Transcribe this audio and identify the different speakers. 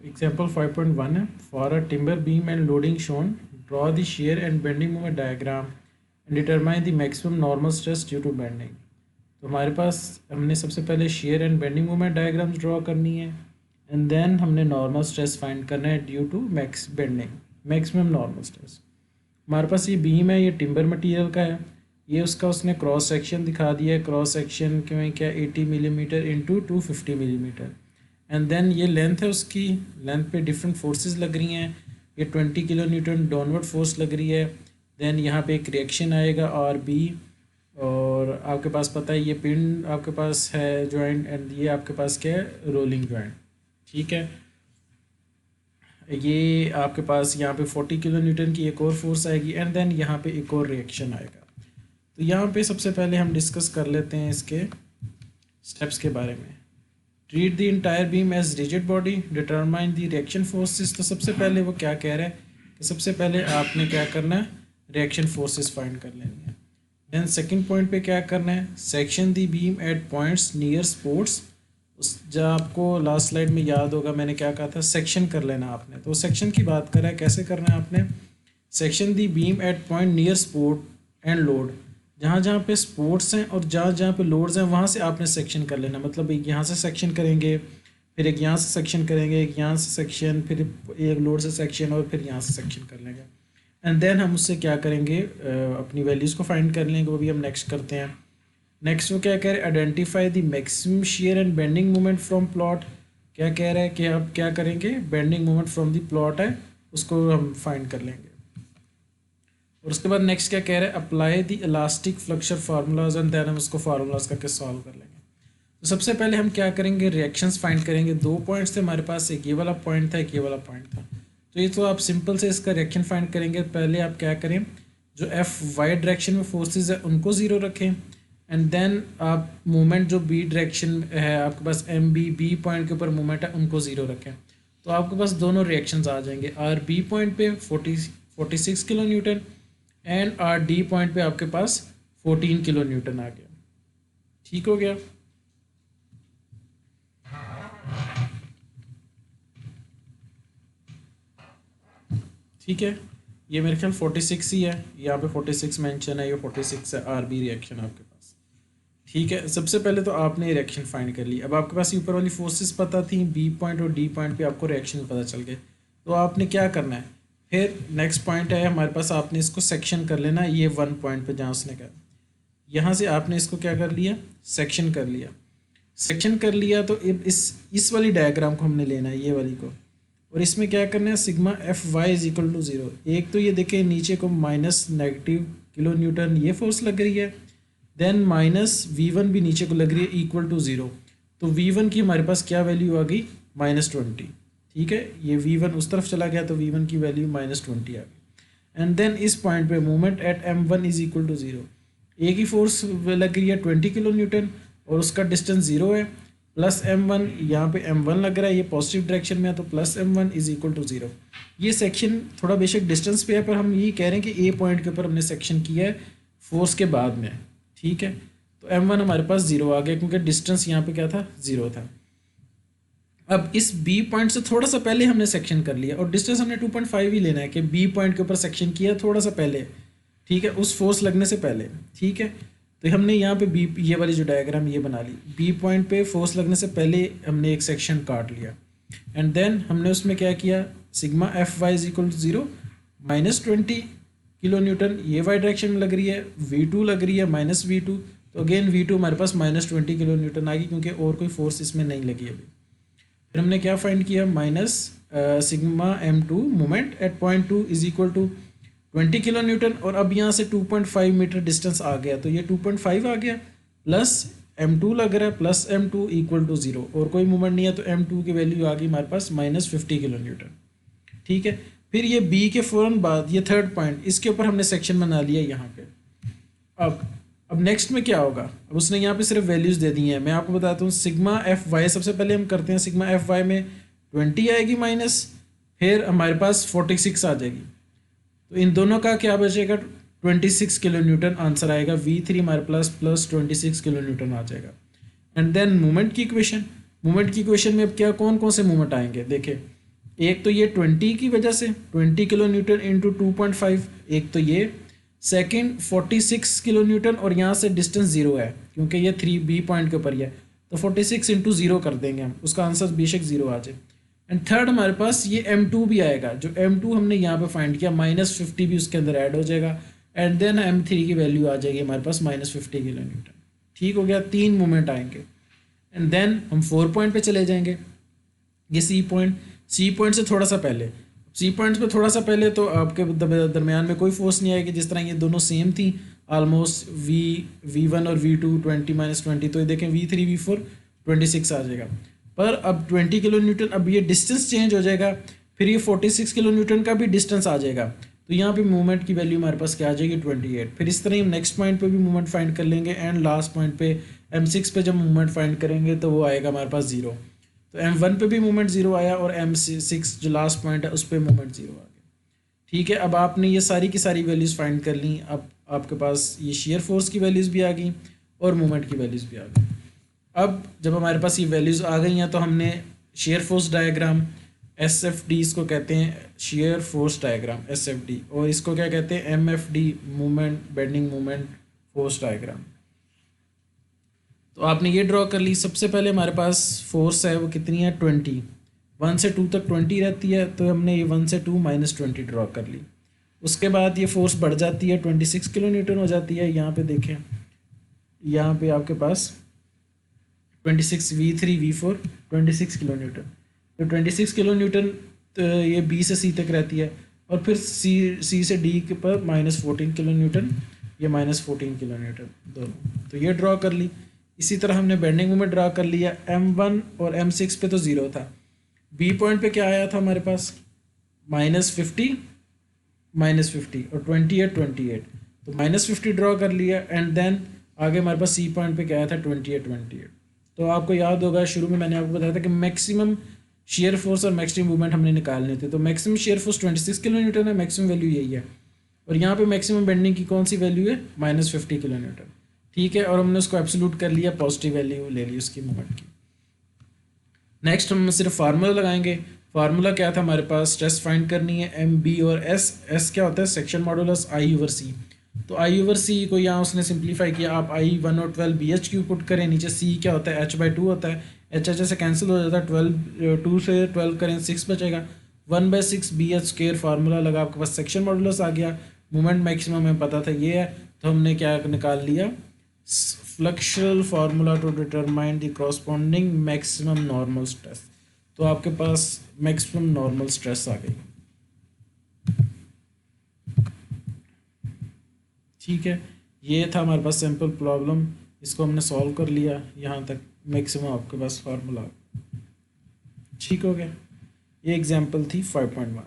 Speaker 1: Example 5.1 है, for a timber beam and loading shown draw the shear and bending moment diagram and determine the maximum normal stress due to bending. तो हमारे पास हमने सबसे पहले shear and bending moment diagrams draw करनी है and then हमने normal stress find करना है due to maximum normal stress. हमारे पास ये बीम है, ये टिम्बर मटेरियल का है, ये उसने क्रॉस सेक्शन दिखा दिया है। क्रॉस सेक्शन में क्या 80 millimeter into 250 millimeter and then ये लेंथ है, उसकी लेंथ पे डिफरेंट फोर्सेस लग रही हैं। ये 20 किलो न्यूटन डाउनवर्ड फोर्स लग रही है। देन यहाँ पे एक रिएक्शन आएगा आर बी, और आपके पास पता है ये पिन आपके पास है जॉइंट, एंड ये आपके पास क्या है, रोलिंग जॉइंट। ठीक है, ये आपके पास यहाँ पे 40 किलो न्यूटन की एक और फोर्स आएगी एंड देन यहाँ पे एक और रिएक्शन आएगा। तो यहाँ पे सबसे पहले हम डिस्कस कर लेते हैं इसके स्टेप्स के बारे में। Treat the entire beam as rigid body, determine the reaction forces. तो सबसे पहले वो क्या कह रहा है कि सबसे पहले आपने क्या करना है, रिएक्शन फोर्सेस फाइंड कर लेनी है। देन सेकंड पॉइंट पे क्या करना है, section the beam at points near supports. उस जब आपको लास्ट स्लाइड में याद होगा मैंने क्या कहा था, सेक्शन कर लेना आपने। तो सेक्शन की बात कर रहा है, कैसे करना है आपने, section the beam at point near support and load. जहाँ जहाँ पे स्पोर्ट्स हैं और जहाँ जहाँ पे लोड्स हैं वहाँ से आपने सेक्शन कर लेना। मतलब एक यहाँ से सेक्शन करेंगे, फिर एक यहाँ से सेक्शन करेंगे, एक यहाँ से सेक्शन, फिर एक लोड से सेक्शन, और फिर यहाँ से सेक्शन कर लेंगे। एंड देन हम उससे क्या करेंगे, अपनी वैल्यूज़ को फाइंड कर लेंगे। वो भी हम नेक्स्ट करते हैं। नेक्स्ट वो क्या कह रहे हैं, identify the maximum shear and bending moment from plot. क्या कह रहा है कि आप क्या करेंगे, bending moment from the plot है उसको हम फाइंड कर लेंगे। और उसके बाद नेक्स्ट क्या कह रहा है, apply the elastic flexure formulas and then हम उसको फार्मूलाज करके सॉल्व कर लेंगे। तो सबसे पहले हम क्या करेंगे, रिएक्शंस फाइंड करेंगे। दो पॉइंट्स थे हमारे पास, एक ये वाला पॉइंट था, एक ये वाला पॉइंट था। तो ये तो आप सिंपल से इसका रिएक्शन फाइंड करेंगे। पहले आप क्या करें, जो एफ वाई डायरेक्शन में फोर्सेज है उनको ज़ीरो रखें एंड देन आप मूवमेंट जो बी डायरेक्शन है आपके पास एम बी पॉइंट के ऊपर मूवमेंट है उनको ज़ीरो रखें। तो आपके पास दोनों रिएक्शंस आ जाएंगे। आर बी पॉइंट पे 46 kilo Newton and R D point पे आपके पास 14 किलो न्यूटन आ गया। ठीक हो गया। ठीक है, ये मेरे ख्याल 46 ही है, यहाँ पे 46 मेंशन है, ये 46 है आर बी रिएक्शन आपके पास। ठीक है, सबसे पहले तो आपने रिएक्शन फाइंड कर ली। अब आपके पास ये ऊपर वाली फोर्सेस पता थी, बी पॉइंट और डी पॉइंट पे आपको रिएक्शन पता चल गए। तो आपने क्या करना है, फिर नेक्स्ट पॉइंट है हमारे पास, आपने इसको सेक्शन कर लेना। ये 1 पॉइंट पे जहाँ उसने कहा, यहाँ से आपने इसको क्या कर लिया, सेक्शन कर लिया। सेक्शन कर लिया तो इस वाली डायग्राम को हमने लेना है, ये वाली को, और इसमें क्या करना है, sigma F Y is equal to 0। एक तो ये देखें नीचे को माइनस नेगेटिव किलो न्यूटन ये फोर्स लग रही है, देन माइनस V1 भी नीचे को लग रही है इक्वल टू 0। तो V1 की हमारे पास क्या वैल्यू आ गई, -20। ठीक है, ये V1 उस तरफ चला गया तो V1 की वैल्यू -20 आ गई। एंड देन इस पॉइंट पे movement at M1 is equal to 0। एक ही फोर्स लग रही है 20 किलो न्यूटन और उसका डिस्टेंस 0 है, प्लस M1, यहाँ पे M1 लग रहा है, ये पॉजिटिव डायरेक्शन में है तो plus M1 is equal to 0। ये सेक्शन थोड़ा बेशक डिस्टेंस पे है पर हम ये कह रहे हैं कि A पॉइंट के ऊपर हमने सेक्शन किया है फोर्स के बाद में। ठीक है, तो M1 हमारे पास 0 आ गया क्योंकि डिस्टेंस यहाँ पे क्या था, 0 था। अब इस B पॉइंट से थोड़ा सा पहले हमने सेक्शन कर लिया और डिस्टेंस हमने 2.5 ही लेना है कि B पॉइंट के ऊपर सेक्शन किया थोड़ा सा पहले। ठीक है, उस फोर्स लगने से पहले। ठीक है, तो हमने यहाँ पे बी, ये वाली जो डायग्राम ये बना ली, बी पॉइंट पे फोर्स लगने से पहले हमने एक सेक्शन काट लिया एंड देन हमने उसमें क्या किया, sigma F Y is equal to 0, -20 kilo newton ये वाई डायरेक्शन में लग रही है, V2 लग रही है -V2, तो अगेन V2 हमारे पास -20 किलो न्यूटन आ गई क्योंकि और कोई फोर्स इसमें नहीं लगी अभी। फिर हमने क्या फाइंड किया, minus sigma M2 moment at point 2 is equal to 20 kilo newton, और अब यहाँ से 2.5 मीटर डिस्टेंस आ गया तो ये 2.5 आ गया, प्लस M2 लग रहा है, प्लस M2 इक्वल टू 0, और कोई मूवमेंट नहीं है तो M2 की वैल्यू आ गई हमारे पास -50 किलो न्यूटन। ठीक है, फिर ये B के फ़ौरन बाद ये थर्ड पॉइंट, इसके ऊपर हमने सेक्शन बना लिया यहाँ पे। अब नेक्स्ट में क्या होगा, अब उसने यहाँ पे सिर्फ वैल्यूज़ दे दी हैं। मैं आपको बताता हूँ, सिग्मा एफ वाई सबसे पहले हम करते हैं, सिग्मा एफ वाई में 20 आएगी माइनस, फिर हमारे पास 46 आ जाएगी, तो इन दोनों का क्या बचेगा, 26 किलो न्यूटन आंसर आएगा। V3 हमारे प्लस 26 किलो न्यूटन आ जाएगा। एंड देन मूवमेंट की इक्वेशन, मूवमेंट की इक्वेशन में अब क्या कौन कौन से मूवमेंट आएंगे, देखें एक तो ये 20 की वजह से 20 किलो न्यूटन इंटू 2.5, एक तो ये। सेकंड 46 किलो न्यूटन, और यहाँ से डिस्टेंस ज़ीरो है क्योंकि ये 3B पॉइंट के ऊपर ही है, तो 46 इंटू ज़ीरो कर देंगे हम, उसका आंसर बेशक ज़ीरो आ जाए। एंड थर्ड हमारे पास ये M2 भी आएगा, जो M2 हमने यहाँ पे फाइंड किया, -50 भी उसके अंदर ऐड हो जाएगा, एंड देन M3 की वैल्यू आ जाएगी हमारे पास -50 किलो न्यूटन। ठीक हो गया, 3 मूवमेंट आएंगे। एंड देन हम 4 पॉइंट पे चले जाएंगे, ये सी पॉइंट से थोड़ा सा पहले, सी पॉइंट पे थोड़ा सा पहले तो आपके दरमियान में कोई फोर्स नहीं आएगी, जिस तरह ये दोनों सेम थी ऑलमोस्ट, V1 और V2 20 -20, तो ये देखें V3 V4 26 आ जाएगा। पर अब 20 किलो न्यूटन, अब ये डिस्टेंस चेंज हो जाएगा, फिर ये 46 किलो न्यूटन का भी डिस्टेंस आ जाएगा, तो यहाँ पे मूवमेंट की वैल्यू हमारे पास क्या आ जाएगी 28। फिर इस तरह हम नेक्स्ट पॉइंट पे भी मूवमेंट फाइंड कर लेंगे, एंड लास्ट पॉइंट पे M6 पे जब मूवमेंट फाइंड करेंगे तो वो आएगा हमारे पास 0। तो M1 पे भी मूवमेंट 0 आया, और M6 जो लास्ट पॉइंट है उस पर मूवमेंट 0 आ गया। ठीक है, अब आपने ये सारी की सारी वैल्यूज़ फाइंड कर ली, अब आपके पास ये शेयर फोर्स की वैल्यूज़ भी आ गई और मूवमेंट की वैल्यूज़ भी आ गई। अब जब हमारे पास ये वैल्यूज़ आ गई हैं तो हमने शेयर फोर्स डायग्राम, SFD इसको कहते हैं, शेयर फोर्स डायग्राम SFD, और इसको क्या कहते हैं MFD, movement bending moment force diagram. तो आपने ये ड्रॉ कर ली। सबसे पहले हमारे पास फोर्स है वो कितनी है 20, 1 से 2 तक 20 रहती है, तो हमने ये 1 से 2 -20 ड्रॉ कर ली। उसके बाद ये फोर्स बढ़ जाती है 26 किलो न्यूटन हो जाती है। यहाँ पे देखें, यहाँ पे आपके पास 26 V3 V4 26 किलो न्यूटन, तो 26 किलो न्यूटन तो ये B से C तक रहती है, और फिर C से D के पर -14 किलो न्यूटन, ये -14 किलो न्यूटन दोनों, तो ये ड्रॉ कर ली। इसी तरह हमने बेंडिंग मोमेंट ड्रा कर लिया। M1 और M6 पे तो 0 था, B पॉइंट पे क्या आया था हमारे पास -50 और 28, तो -50 ड्रॉ कर लिया, एंड देन आगे हमारे पास C पॉइंट पे क्या आया था 28। तो आपको याद होगा शुरू में मैंने आपको बताया था कि मैक्सिमम शेयर फोर्स और मैक्सिमम मूवमेंट हमने निकालने थे, तो maximum shear force 26 kilo Newton है, मैक्सिमम वैल्यू यही है, और यहाँ पे मैक्सिमम बेंडिंग की कौन सी वैल्यू है -50 किलो न्यूटन। ठीक है, और हमने उसको एब्सोल्यूट कर लिया, पॉजिटिव वैल्यू ले ली उसकी मूवमेंट की। नेक्स्ट हम सिर्फ फार्मूला लगाएंगे। फार्मूला क्या था हमारे पास, स्ट्रेस फाइंड करनी है MB और S क्या होता है सेक्शन मॉडुलस I/C। तो I/C को यहाँ उसने सिंप्लीफाई किया, आप I1 और 12 BHQ पुट करें, नीचे C क्या होता है H/2 होता है, H से कैंसिल हो जाता है, 2 से 12 करें 6 बचेगा, 1/6 BH² फार्मूला लगा, आपके पास सेक्शन मॉडुलस आ गया। मोमेंट मैक्सिमम हमें पता था ये है, तो हमने क्या निकाल लिया flexural formula to determine the corresponding maximum normal stress. तो आपके पास मैक्सिमम नॉर्मल स्ट्रेस आ गई। ठीक है, ये था हमारे पास सिंपल प्रॉब्लम, इसको हमने सॉल्व कर लिया, यहाँ तक मैक्सिमम आपके पास फार्मूला। ठीक हो गया, ये एग्जांपल थी 5.1।